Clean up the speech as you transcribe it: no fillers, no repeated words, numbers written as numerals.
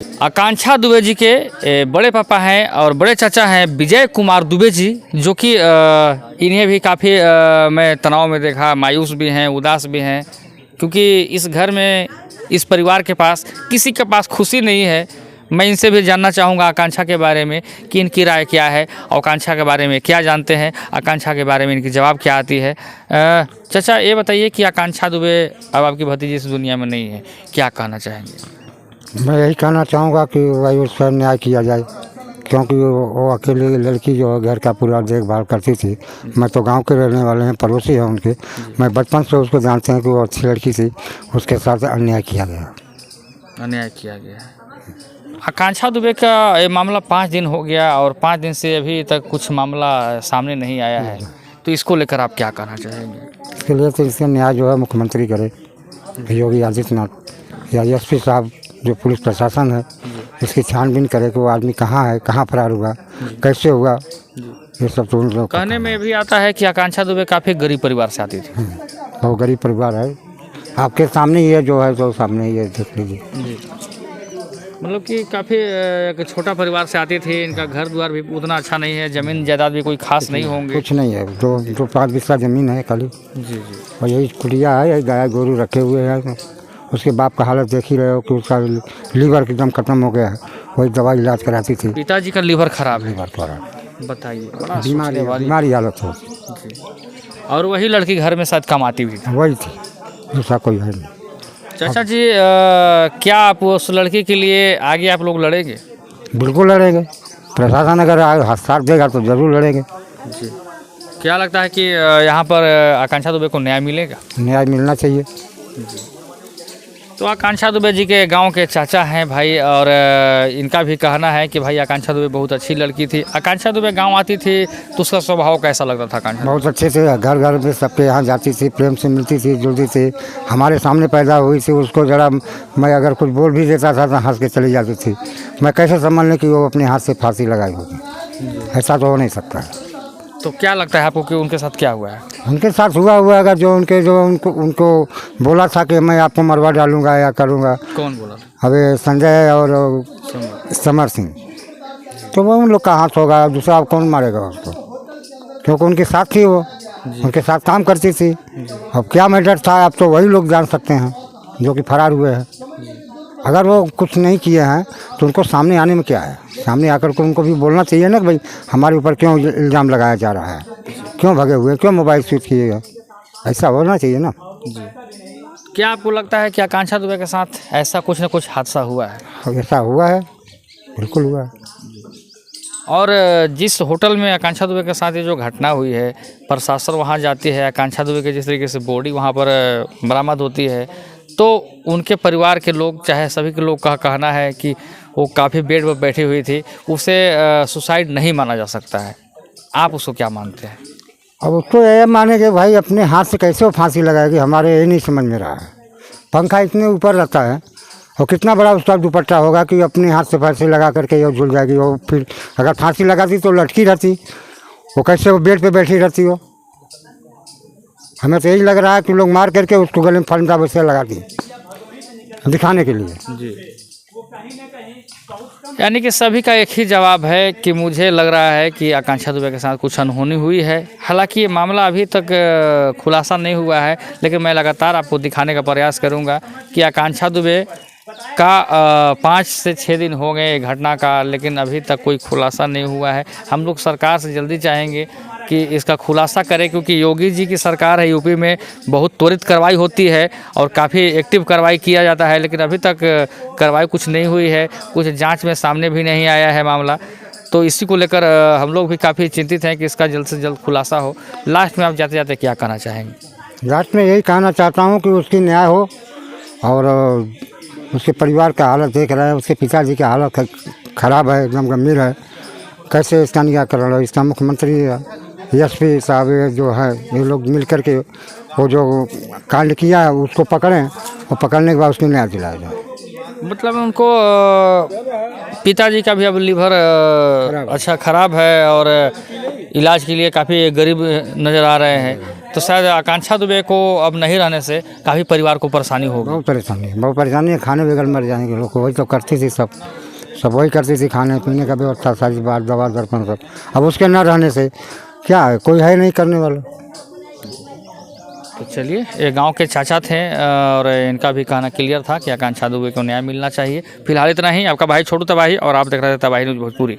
आकांक्षा दुबे जी के बड़े पापा हैं और बड़े चाचा हैं विजय कुमार दुबे जी, जो कि इन्हें भी काफ़ी मैं तनाव में देखा, मायूस भी हैं, उदास भी हैं, क्योंकि इस घर में, इस परिवार के पास किसी के पास खुशी नहीं है। मैं इनसे भी जानना चाहूँगा आकांक्षा के बारे में कि इनकी राय क्या है, आकांक्षा के बारे में क्या जानते हैं, आकांक्षा के बारे में इनकी जवाब क्या आती है। चाचा ये बताइए कि आकांक्षा दुबे अब आपकी भतीजी इस दुनिया में नहीं है, क्या कहना चाहेंगे? मैं यही कहना चाहूँगा कि भाई उस पर न्याय किया जाए, क्योंकि वो अकेली लड़की जो है घर का पूरा देखभाल करती थी। मैं तो गांव के रहने वाले हैं, पड़ोसी हैं उनके। मैं बचपन से उसको जानते हैं कि वो अच्छी लड़की थी, उसके साथ अन्याय किया गया। अन्याय किया गया है। आकांक्षा दुबे का ये मामला 5 दिन हो गया और 5 दिन से अभी तक कुछ मामला सामने नहीं आया है, तो इसको लेकर आप क्या कहना चाहेंगे? इसके लिए तो इसका न्याय जो है मुख्यमंत्री करे, योगी आदित्यनाथ या एसपी साहब, जो पुलिस प्रशासन है, इसकी छानबीन करे कि वो आदमी कहाँ है, कहाँ फरार हुआ, कैसे हुआ। ये सब तो उन लोग कहने में भी आता है कि आकांक्षा दुबे काफ़ी गरीब परिवार से आती थी। बहुत गरीब परिवार है, आपके सामने ही है, जो है तो सामने ही है, देख लीजिए। मतलब कि काफ़ी एक छोटा परिवार से आती थी, इनका घर द्वार भी उतना अच्छा नहीं है, ज़मीन जायदाद भी कोई खास नहीं होंगे। कुछ नहीं है, 2-5 बिस्सा ज़मीन है खाली। जी। और यही कुटिया है, यही गाय गोरू रखे हुए हैं। उसके बाप का हालत देख ही रहे हो कि उसका लीवर एकदम ख़त्म हो गया है, वही दवाई इलाज कराती थी। पिताजी का लीवर खराब है, लीवर खराब, बताइए, बड़ा बीमारी हालत हो। जी। और वही लड़की घर में शायद कमाती भी थी। वही थी, दूसरा कोई है नहीं। चाचा जी क्या आप उस लड़की के लिए आगे आप लोग लड़ेंगे? बिल्कुल लड़ेंगे, प्रशासन अगर साथ देगा तो ज़रूर लड़ेंगे। जी। क्या लगता है कि यहाँ पर आकांक्षा दुबे को न्याय मिलेगा? न्याय मिलना चाहिए। तो आकांक्षा दुबे जी के गांव के चाचा हैं भाई, और इनका भी कहना है कि भाई आकांक्षा दुबे बहुत अच्छी लड़की थी। आकांक्षा दुबे गांव आती थी तो उसका स्वभाव कैसा लगता था? आकांक्षा बहुत अच्छे से घर घर में सबके यहाँ जाती थी, प्रेम से मिलती थी, जुलती थी। हमारे सामने पैदा हुई थी, उसको ज़रा मैं अगर कुछ बोल भी देता था तो हंस के चली जाती थी। मैं कैसे समझ लें कि वो अपने हाथ से फांसी लगाई होगी? ऐसा तो हो नहीं सकता है। तो क्या लगता है आपको कि उनके साथ क्या हुआ है? उनके साथ हुआ अगर जो उनको बोला था कि मैं आपको मरवा डालूंगा या करूंगा। कौन बोला? अबे संजय और समर सिंह, तो वो उन लोग का हाथ होगा, दूसरा कौन मारेगा उसको? क्योंकि उनके साथ थी वो, उनके साथ काम करती थी। अब क्या मैटर था, अब तो वही लोग जान सकते हैं जो कि फरार हुए हैं। अगर वो कुछ नहीं किए हैं तो उनको सामने आने में क्या है? सामने आकर के उनको भी बोलना चाहिए ना कि भाई हमारे ऊपर क्यों इल्ज़ाम लगाया जा रहा है, क्यों भगे हुए, क्यों मोबाइल स्विच किए गए, ऐसा होना चाहिए ना। जी। क्या आपको लगता है कि आकांक्षा दुबे के साथ ऐसा कुछ न कुछ हादसा हुआ है? ऐसा हुआ है, बिल्कुल हुआ है। और जिस होटल में आकांक्षा दुबे के साथ ये जो घटना हुई है, प्रशासन वहाँ जाती है, आकांक्षा दुबे के जिस तरीके से बॉडी वहाँ पर बरामद होती है, तो उनके परिवार के लोग, चाहे सभी के लोग का कहना है कि वो काफ़ी बेड पर बैठी हुई थी, उसे सुसाइड नहीं माना जा सकता है। आप उसको क्या मानते हैं? अब उसको ये माने कि भाई अपने हाथ से कैसे वो फांसी लगाएगी, हमारे ये नहीं समझ में रहा है। पंखा इतने ऊपर रहता है और कितना बड़ा उसका दुपट्टा होगा कि अपने हाथ से फांसी लगा करके वो झूल जाएगी। वो फिर अगर फांसी लगाती तो लटकी रहती, वो कैसे वो बेड पे बैठी रहती हो? हमें तो यही लग रहा है कि लोग मार करके उसको गले में फंदा वैसे लगा दी दिखाने के लिए। जी। यानी कि सभी का एक ही जवाब है कि मुझे लग रहा है कि आकांक्षा दुबे के साथ कुछ अनहोनी हुई है। हालांकि ये मामला अभी तक खुलासा नहीं हुआ है, लेकिन मैं लगातार आपको दिखाने का प्रयास करूंगा कि आकांक्षा दुबे का 5 से 6 दिन हो गए ये घटना का, लेकिन अभी तक कोई खुलासा नहीं हुआ है। हम लोग सरकार से जल्दी चाहेंगे कि इसका खुलासा करें, क्योंकि योगी जी की सरकार है, यूपी में बहुत त्वरित कार्रवाई होती है और काफ़ी एक्टिव कार्रवाई किया जाता है, लेकिन अभी तक कार्रवाई कुछ नहीं हुई है, कुछ जांच में सामने भी नहीं आया है मामला। तो इसी को लेकर हम लोग भी काफ़ी चिंतित हैं कि इसका जल्द से जल्द खुलासा हो। लास्ट में आप जाते जाते क्या कहना चाहेंगे? लास्ट में यही कहना चाहता हूँ कि उसकी न्याय हो, और उसके परिवार का हालत देख रहा है, उसके पिताजी की हालत ख़राब है, एकदम गंभीर है। कैसे इसका न्याय कर रहा है? इसका मुख्यमंत्री एसपी साहब जो है, ये लोग मिल कर के वो जो कांड किया है उसको पकड़ें, और पकड़ने के बाद उसको न्याय दिलाया जाए। मतलब उनको पिताजी का भी अब लीवर अच्छा ख़राब है और इलाज के लिए काफ़ी गरीब नज़र आ रहे हैं। तो शायद आकांक्षा दुबे को अब नहीं रहने से काफ़ी परिवार को परेशानी होगी। बहुत परेशानी है। खाने बगैर मर जाएंगे लोग, वही तो करती थी सब वही करती थी, खाने पीने का व्यवस्था सारी बात, दवा दर्पण सब। अब उसके न रहने से क्या है, कोई है नहीं करने वाला। तो चलिए, ये गांव के चाचा थे और इनका भी कहना क्लियर था कि आकांक्षा दुबे को न्याय मिलना चाहिए। फिलहाल इतना ही। आपका भाई छोटू तबाही और आप देख रहे थे तबाही न्यूज़ भोजपुरी।